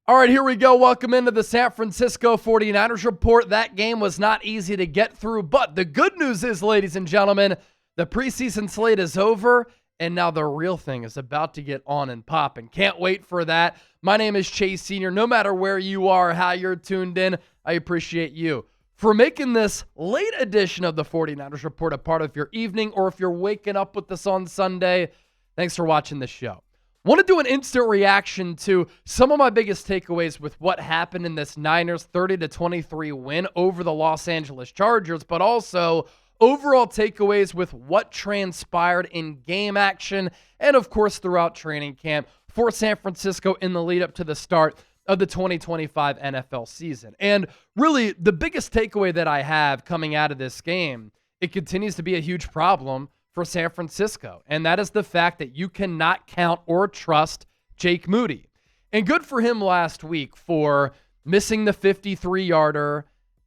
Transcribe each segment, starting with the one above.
All right, here we go. Welcome into the San Francisco 49ers report. That game was not easy to get through, but the good news is, ladies and gentlemen, the preseason slate is over, and now the real thing is about to get on and pop, and can't wait for that. My name is Chase Sr. No matter where you are, how you're tuned in, I appreciate you for making this late edition of the 49ers report a part of your evening, or if you're waking up with this on Sunday, thanks for watching the show. Want to do an instant reaction to some of my biggest takeaways with what happened in this Niners 30-23 win over the Los Angeles Chargers, but also overall takeaways with what transpired in game action and, of course, throughout training camp for San Francisco in the lead up to the start of the 2025 NFL season. And really, the biggest takeaway that I have coming out of this game, it continues to be a huge problem for San Francisco, and that is the fact that you cannot count or trust Jake Moody. And good for him last week for missing the 53-yarder,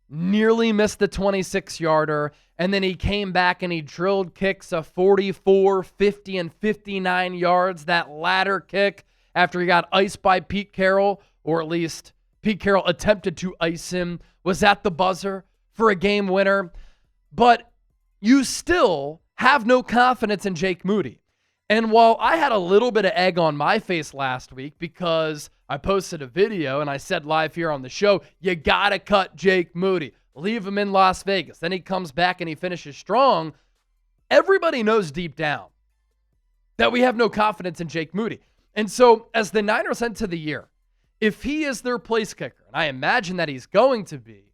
nearly missed the 26-yarder, and then he came back and he drilled kicks of 44, 50, and 59 yards. That latter kick after he got iced by Pete Carroll, or at least Pete Carroll attempted to ice him, was at the buzzer for a game winner. But you still have no confidence in Jake Moody. And while I had a little bit of egg on my face last week because I posted a video and I said live here on the show, you got to cut Jake Moody. Leave him in Las Vegas. Then he comes back and he finishes strong. Everybody knows deep down that we have no confidence in Jake Moody. And so as the Niners enter the year, if he is their place kicker, and I imagine that he's going to be,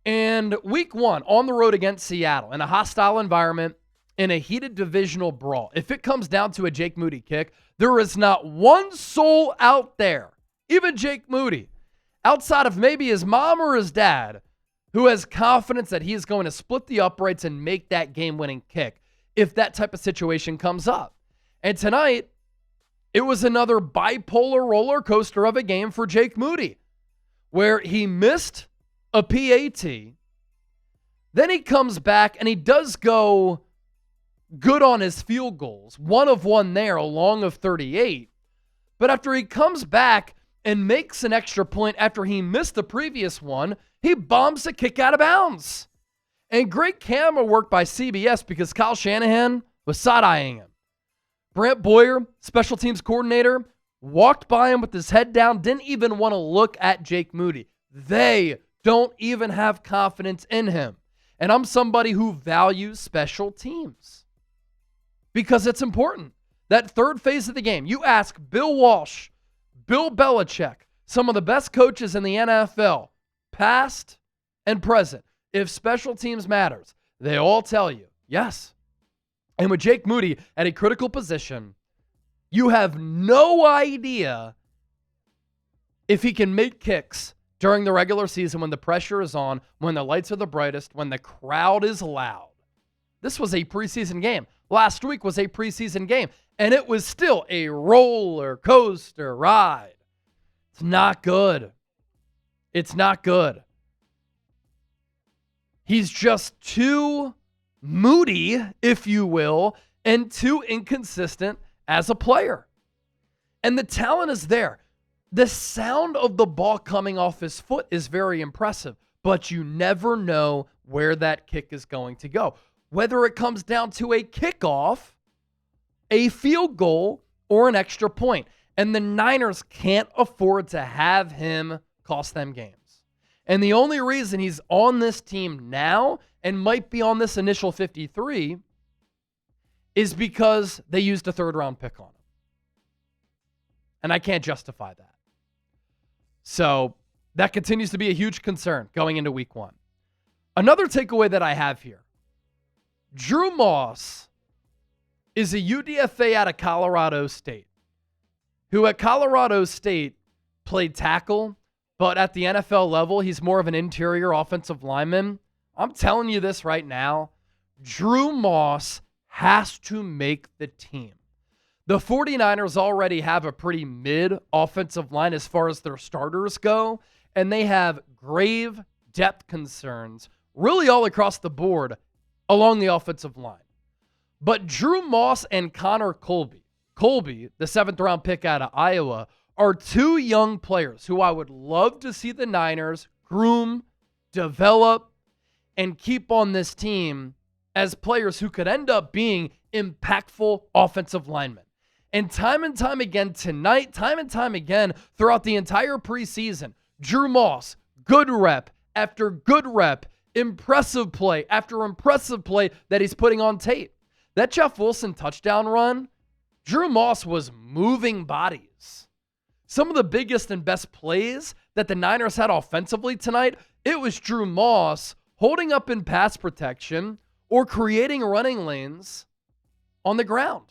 and week one on the road against Seattle in a hostile environment, in a heated divisional brawl, if it comes down to a Jake Moody kick, there is not one soul out there, even Jake Moody, outside of maybe his mom or his dad, who has confidence that he is going to split the uprights and make that game-winning kick if that type of situation comes up. And tonight, it was another bipolar roller coaster of a game for Jake Moody, where he missed a PAT, then he comes back and he does go good on his field goals, 1 of 1 there, a long of 38. But after he comes back and makes an extra point after he missed the previous one, he bombs a kick out of bounds. And great camera work by CBS because Kyle Shanahan was side-eyeing him. Brant Boyer, special teams coordinator, walked by him with his head down, didn't even want to look at Jake Moody. They don't even have confidence in him. And I'm somebody who values special teams, because it's important. That third phase of the game, you ask Bill Walsh, Bill Belichick, some of the best coaches in the NFL, past and present, if special teams matters, they all tell you, yes. And with Jake Moody at a critical position, you have no idea if he can make kicks during the regular season when the pressure is on, when the lights are the brightest, when the crowd is loud. This was a preseason game. Last week was a preseason game, and it was still a roller coaster ride. It's not good. It's not good. He's just too moody, if you will, and too inconsistent as a player. And the talent is there. The sound of the ball coming off his foot is very impressive, but you never know where that kick is going to go. Whether it comes down to a kickoff, a field goal, or an extra point. And the Niners can't afford to have him cost them games. And the only reason he's on this team now and might be on this initial 53 is because they used a third-round pick on him. And I can't justify that. So that continues to be a huge concern going into week one. Another takeaway that I have here, Drew Moss is a UDFA out of Colorado State, who at Colorado State played tackle, but at the NFL level, he's more of an interior offensive lineman. I'm telling you this right now, Drew Moss has to make the team. The 49ers already have a pretty mid offensive line as far as their starters go, and they have grave depth concerns really all across the board along the offensive line. But Drew Moss and Connor Colby, the 7th round pick out of Iowa, are two young players who I would love to see the Niners groom, develop, and keep on this team as players who could end up being impactful offensive linemen. And time again tonight, time and time again throughout the entire preseason, Drew Moss, good rep after good rep, impressive play after impressive play that he's putting on tape. That Jeff Wilson touchdown run, Drew Moss was moving bodies. Some of the biggest and best plays that the Niners had offensively tonight, it was Drew Moss holding up in pass protection or creating running lanes on the ground.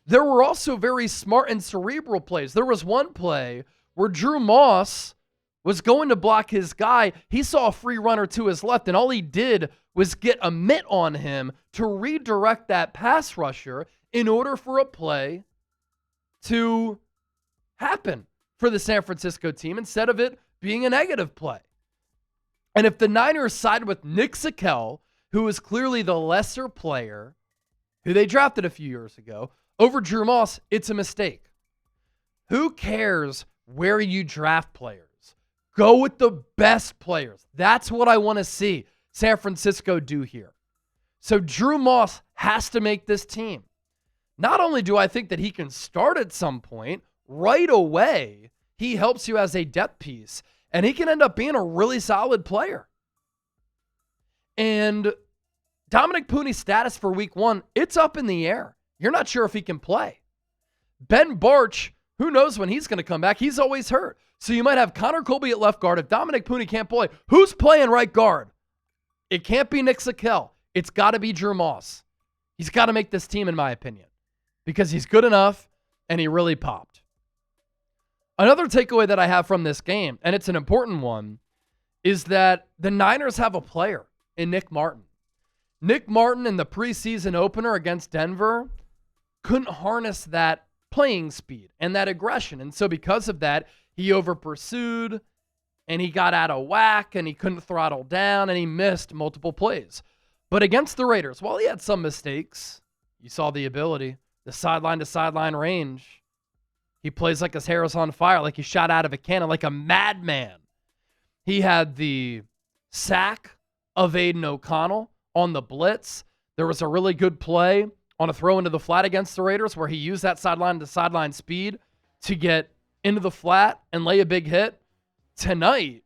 There were also very smart and cerebral plays. There was one play where Drew Moss was going to block his guy. He saw a free runner to his left, and all he did was get a mitt on him to redirect that pass rusher in order for a play to happen for the San Francisco team instead of it being a negative play. And if the Niners side with Nick Skyy, who is clearly the lesser player, who they drafted a few years ago, over Drew Moss, it's a mistake. Who cares where you draft players? Go with the best players. That's what I want to see San Francisco do here. So Drew Moss has to make this team. Not only do I think that he can start at some point, right away, he helps you as a depth piece, and he can end up being a really solid player. And Dominic Poone's status for week 1, it's up in the air. You're not sure if he can play. Ben Barch, who knows when he's going to come back? He's always hurt. So you might have Connor Colby at left guard. If Dominic Poone can't play, who's playing right guard? It can't be Nick Skyy. It's got to be Drew Moss. He's got to make this team, in my opinion, because he's good enough and he really popped. Another takeaway that I have from this game, and it's an important one, is that the Niners have a player in Nick Martin. Nick Martin in the preseason opener against Denver couldn't harness that playing speed and that aggression. And so because of that, he over-pursued and he got out of whack and he couldn't throttle down and he missed multiple plays. But against the Raiders, while he had some mistakes, you saw the ability, the sideline-to-sideline range. He plays like his hair is on fire, like he shot out of a cannon, like a madman. He had the sack of Aiden O'Connell on the blitz. There was a really good play on a throw into the flat against the Raiders where he used that sideline-to-sideline speed to get into the flat and lay a big hit. Tonight,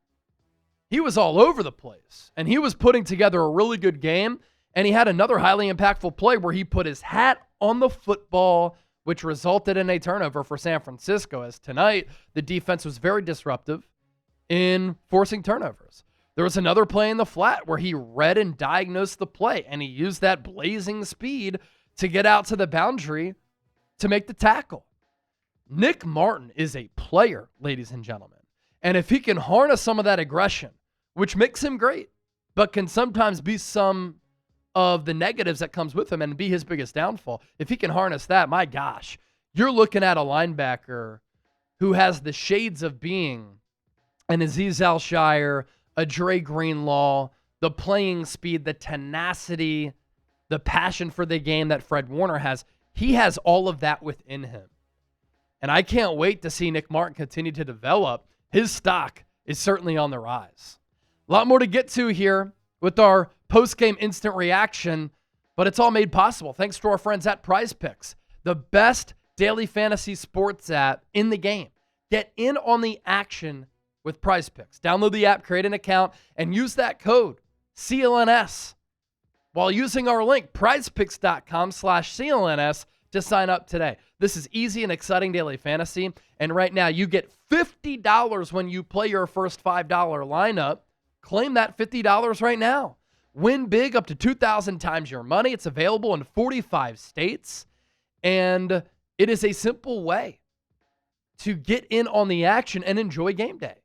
he was all over the place, and he was putting together a really good game, and he had another highly impactful play where he put his hat on the football, which resulted in a turnover for San Francisco, as tonight the defense was very disruptive in forcing turnovers. There was another play in the flat where he read and diagnosed the play, and he used that blazing speed to get out to the boundary to make the tackle. Nick Martin is a player, ladies and gentlemen. And if he can harness some of that aggression, which makes him great, but can sometimes be some of the negatives that comes with him and be his biggest downfall, if he can harness that, my gosh, you're looking at a linebacker who has the shades of being an Azeez Al-Shire, a Dre Greenlaw, the playing speed, the tenacity, the passion for the game that Fred Warner has. He has all of that within him. And I can't wait to see Nick Martin continue to develop. His stock is certainly on the rise. A lot more to get to here with our post-game instant reaction, but it's all made possible thanks to our friends at PrizePicks, the best daily fantasy sports app in the game. Get in on the action with PrizePicks. Download the app, create an account, and use that code CLNS while using our link, prizepicks.com/CLNS, to sign up today. This is easy and exciting daily fantasy, and right now you get $50 when you play your first $5 lineup. Claim that $50 right now. Win big up to 2,000 times your money. It's available in 45 states, and it is a simple way to get in on the action and enjoy game day.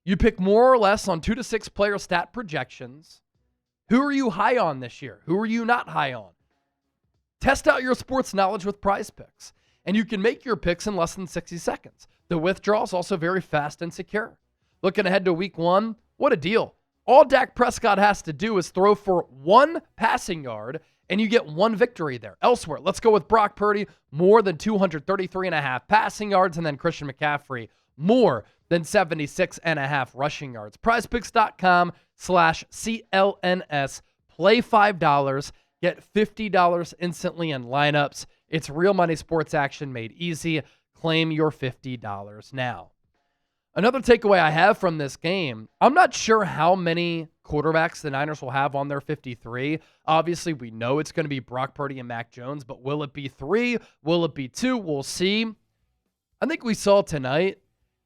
You pick more or less on 2 to 6 player stat projections. Who are you high on this year? Who are you not high on? Test out your sports knowledge with PrizePicks, and you can make your picks in less than 60 seconds. The withdrawal is also very fast and secure. Looking ahead to week 1, what a deal. All Dak Prescott has to do is throw for 1 passing yard, and you get one victory there. Elsewhere, let's go with Brock Purdy, more than 233.5 passing yards, and then Christian McCaffrey, more than 76.5 rushing yards. PrizePicks.com/CLNS. Play $5, get $50 instantly in lineups. It's real money sports action made easy. Claim your $50 now. Another takeaway I have from this game, I'm not sure how many quarterbacks the Niners will have on their 53. Obviously, we know it's going to be Brock Purdy and Mac Jones, but will it be 3? Will it be 2? We'll see. I think we saw tonight,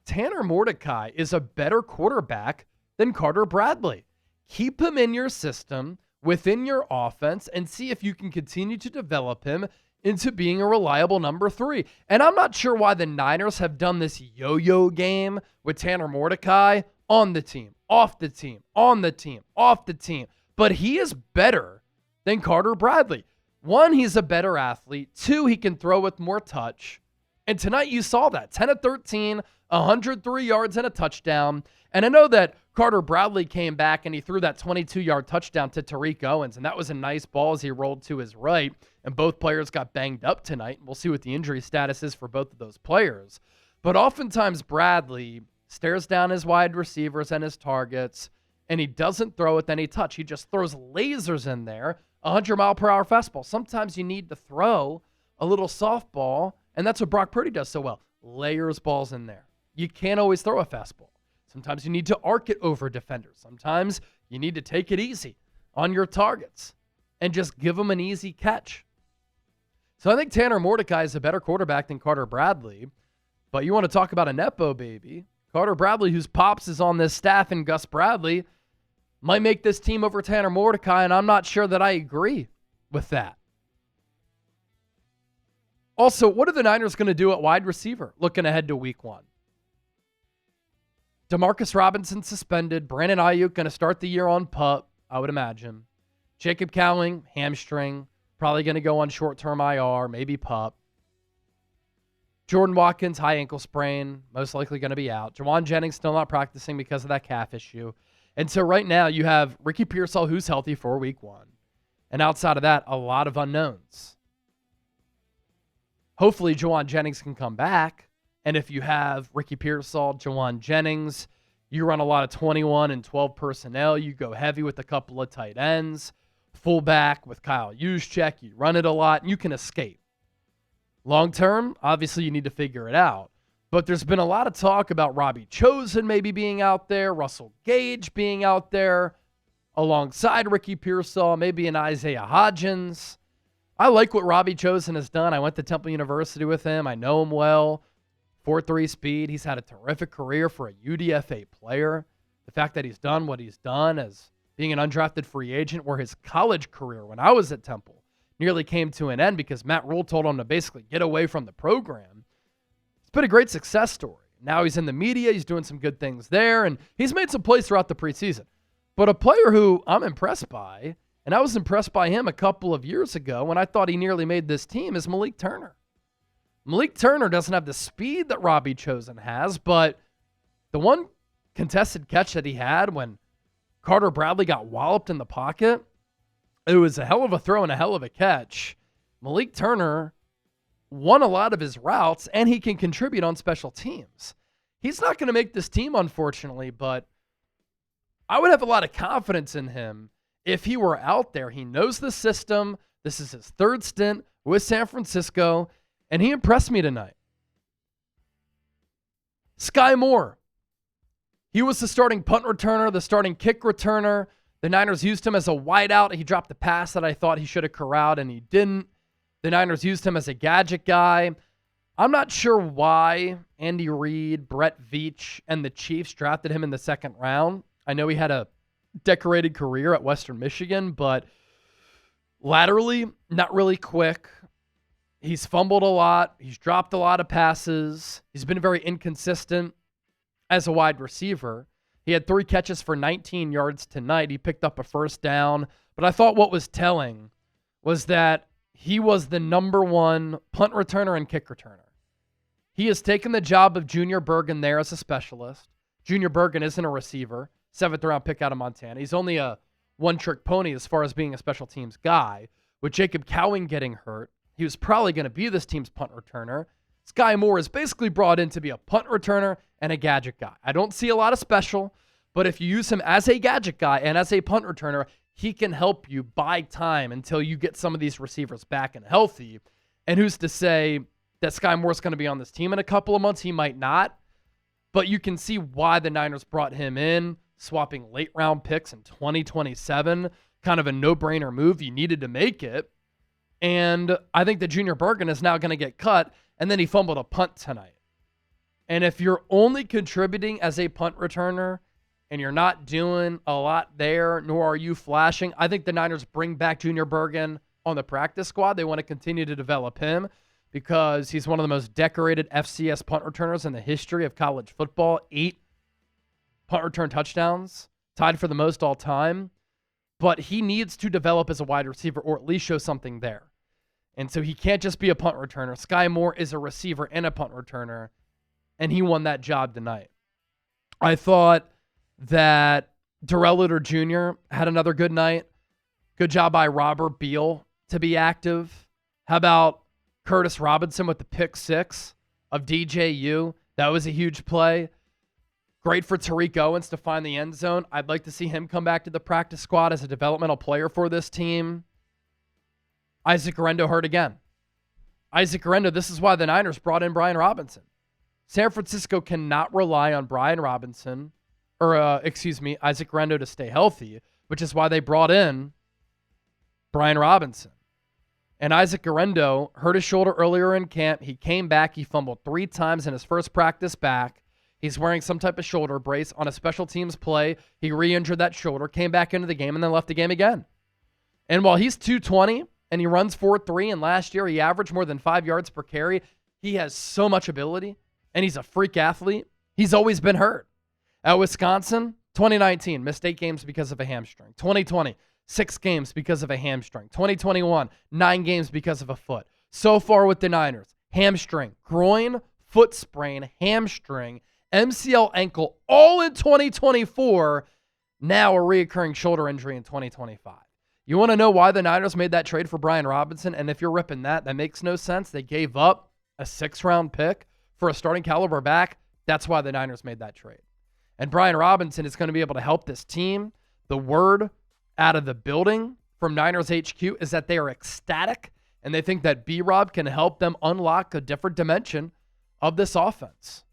Tanner Mordecai is a better quarterback than Carter Bradley. Keep him in your system, within your offense, and see if you can continue to develop him into being a reliable number 3. And I'm not sure why the Niners have done this yo-yo game with Tanner Mordecai on the team, off the team, on the team, off the team. But he is better than Carter Bradley. 1, he's a better athlete. 2, he can throw with more touch. And tonight you saw that. 10 of 13, 103 yards and a touchdown. And I know that Carter Bradley came back and he threw that 22-yard touchdown to Tariq Owens, and that was a nice ball as he rolled to his right, and both players got banged up tonight. We'll see what the injury status is for both of those players. But oftentimes Bradley stares down his wide receivers and his targets, and he doesn't throw with any touch. He just throws lasers in there, 100-mile-per-hour fastball. Sometimes you need to throw a little softball, and that's what Brock Purdy does so well. Layers balls in there. You can't always throw a fastball. Sometimes you need to arc it over defenders. Sometimes you need to take it easy on your targets and just give them an easy catch. So I think Tanner Mordecai is a better quarterback than Carter Bradley. But you want to talk about a Nepo baby. Carter Bradley, whose pops is on this staff, and Gus Bradley might make this team over Tanner Mordecai, and I'm not sure that I agree with that. Also, what are the Niners going to do at wide receiver looking ahead to week 1? Demarcus Roibinson suspended. Brandon Ayuk going to start the year on PUP, I would imagine. Jacob Cowing, hamstring. Probably going to go on short-term IR, maybe PUP. Jordan Watkins, high ankle sprain, most likely going to be out. Juwan Jennings still not practicing because of that calf issue. And so right now you have Ricky Pearsall, who's healthy for week 1. And outside of that, a lot of unknowns. Hopefully Juwan Jennings can come back. And if you have Ricky Pearsall, Juwan Jennings, you run a lot of 21 and 12 personnel. You go heavy with a couple of tight ends. Fullback with Kyle Juszczyk. You run it a lot, and you can escape. Long term, obviously you need to figure it out. But there's been a lot of talk about Robbie Chosen maybe being out there, Russell Gage being out there alongside Ricky Pearsall, maybe an Isaiah Hodgins. I like what Robbie Chosen has done. I went to Temple University with him. I know him well. 4.3 speed. He's had a terrific career for a UDFA player. The fact that he's done what he's done as being an undrafted free agent, where his college career when I was at Temple nearly came to an end because Matt Rule told him to basically get away from the program. It's been a great success story. Now he's in the media. He's doing some good things there, and he's made some plays throughout the preseason. But a player who I'm impressed by, and I was impressed by him a couple of years ago when I thought he nearly made this team, is Malik Turner. Malik Turner doesn't have the speed that Robbie Chosen has, but the one contested catch that he had when Carter Bradley got walloped in the pocket, it was a hell of a throw and a hell of a catch. Malik Turner won a lot of his routes, and he can contribute on special teams. He's not going to make this team, unfortunately, but I would have a lot of confidence in him if he were out there. He knows the system. This is his 3rd stint with San Francisco, and he impressed me tonight. Skyy Moore. He was the starting punt returner, the starting kick returner. The Niners used him as a wideout. He dropped the pass that I thought he should have corralled, and he didn't. The Niners used him as a gadget guy. I'm not sure why Andy Reid, Brett Veach, and the Chiefs drafted him in the 2nd round. I know he had a decorated career at Western Michigan, but laterally, not really quick. He's fumbled a lot. He's dropped a lot of passes. He's been very inconsistent as a wide receiver. He had 3 catches for 19 yards tonight. He picked up a 1st down. But I thought what was telling was that he was the number 1 punt returner and kick returner. He has taken the job of Junior Bergen there as a specialist. Junior Bergen isn't a receiver. 7th round pick out of Montana. He's only a one-trick pony as far as being a special teams guy. with Jacob Cowing getting hurt, he was probably going to be this team's punt returner. Skyy Moore is basically brought in to be a punt returner and a gadget guy. I don't see a lot of special, but if you use him as a gadget guy and as a punt returner, he can help you buy time until you get some of these receivers back and healthy. And who's to say that Skyy Moore is going to be on this team in a couple of months? He might not. But you can see why the Niners brought him in, swapping late round picks in 2027. Kind of a no-brainer move. You needed to make it. And I think that Junior Bergen is now going to get cut, and then he fumbled a punt tonight. And if you're only contributing as a punt returner and you're not doing a lot there, nor are you flashing, I think the Niners bring back Junior Bergen on the practice squad. They want to continue to develop him because he's one of the most decorated FCS punt returners in the history of college football. 8 punt return touchdowns, tied for the most all time. But he needs to develop as a wide receiver or at least show something there. And so he can't just be a punt returner. Skyy Moore is a receiver and a punt returner, and he won that job tonight. I thought that Darrell Luter Jr. had another good night. Good job by Robert Beal to be active. How about Curtis Robinson with the pick 6 of DJU? That was a huge play. Great for Tariq Owens to find the end zone. I'd like to see him come back to the practice squad as a developmental player for this team. Isaac Guerendo hurt again. Isaac Guerendo, this is why the Niners brought in Brian Robinson. San Francisco cannot rely on Brian Robinson, Isaac Guerendo to stay healthy, which is why they brought in Brian Robinson. And Isaac Guerendo hurt his shoulder earlier in camp. He came back. He fumbled 3 times in his first practice back. He's wearing some type of shoulder brace on a special teams play. He re-injured that shoulder, came back into the game, and then left the game again. And while he's 220 and he runs 4.3, and last year he averaged more than 5 yards per carry, he has so much ability, and he's a freak athlete. He's always been hurt. At Wisconsin, 2019, missed 8 games because of a hamstring. 2020, 6 games because of a hamstring. 2021, 9 games because of a foot. So far with the Niners, hamstring, groin, foot sprain, hamstring, MCL ankle, all in 2024, now a reoccurring shoulder injury in 2025. You want to know why the Niners made that trade for Brian Robinson? And if you're ripping that makes no sense. They gave up a 6th-round pick for a starting caliber back. That's why the Niners made that trade. And Brian Robinson is going to be able to help this team. The word out of the building from Niners HQ is that they are ecstatic, and they think that B-Rob can help them unlock a different dimension of this offense.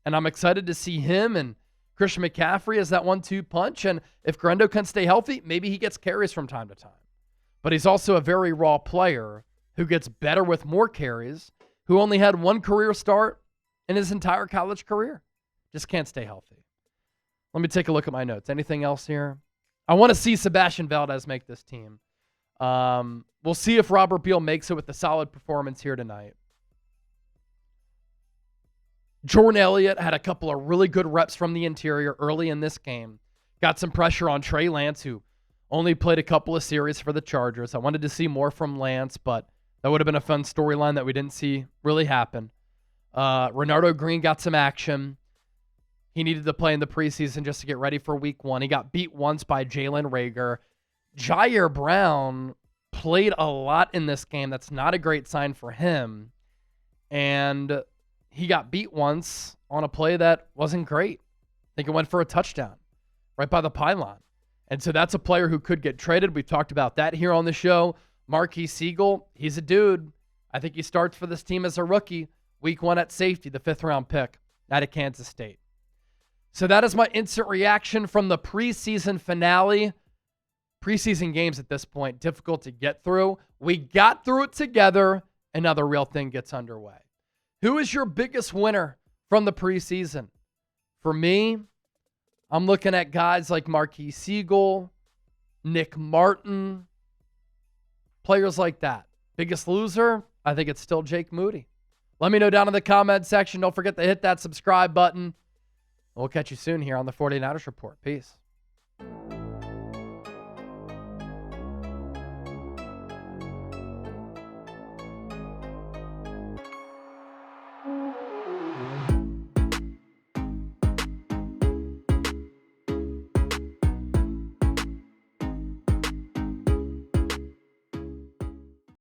And I'm excited to see him and Christian McCaffrey as that 1-2 punch. And if Guerendo can stay healthy, maybe he gets carries from time to time. But he's also a very raw player who gets better with more carries, who only had 1 career start in his entire college career. Just can't stay healthy. Let me take a look at my notes. Anything else here? I want to see Sebastian Valdez make this team. We'll see if Robert Beal makes it with a solid performance here tonight. Jordan Elliott had a couple of really good reps from the interior early in this game. Got some pressure on Trey Lance, who only played a couple of series for the Chargers. I wanted to see more from Lance, but that would have been a fun storyline that we didn't see really happen. Renardo Green got some action. He needed to play in the preseason just to get ready for week 1. He got beat once by Jalen Reagor. Jair Brown played a lot in this game. That's not a great sign for him. And he got beat once on a play that wasn't great. I think it went for a touchdown right by the pylon. And so that's a player who could get traded. We've talked about that here on the show. Marquis Siegel, he's a dude. I think he starts for this team as a rookie. Week 1 at safety, the 5th-round pick out of Kansas State. So that is my instant reaction from the preseason finale. Preseason games at this point, difficult to get through. We got through it together, and now the real thing gets underway. Who is your biggest winner from the preseason? For me, I'm looking at guys like Marquis Siegel, Nick Martin, players like that. Biggest loser? I think it's still Jake Moody. Let me know down in the comment section. Don't forget to hit that subscribe button. We'll catch you soon here on the 49ers Report. Peace.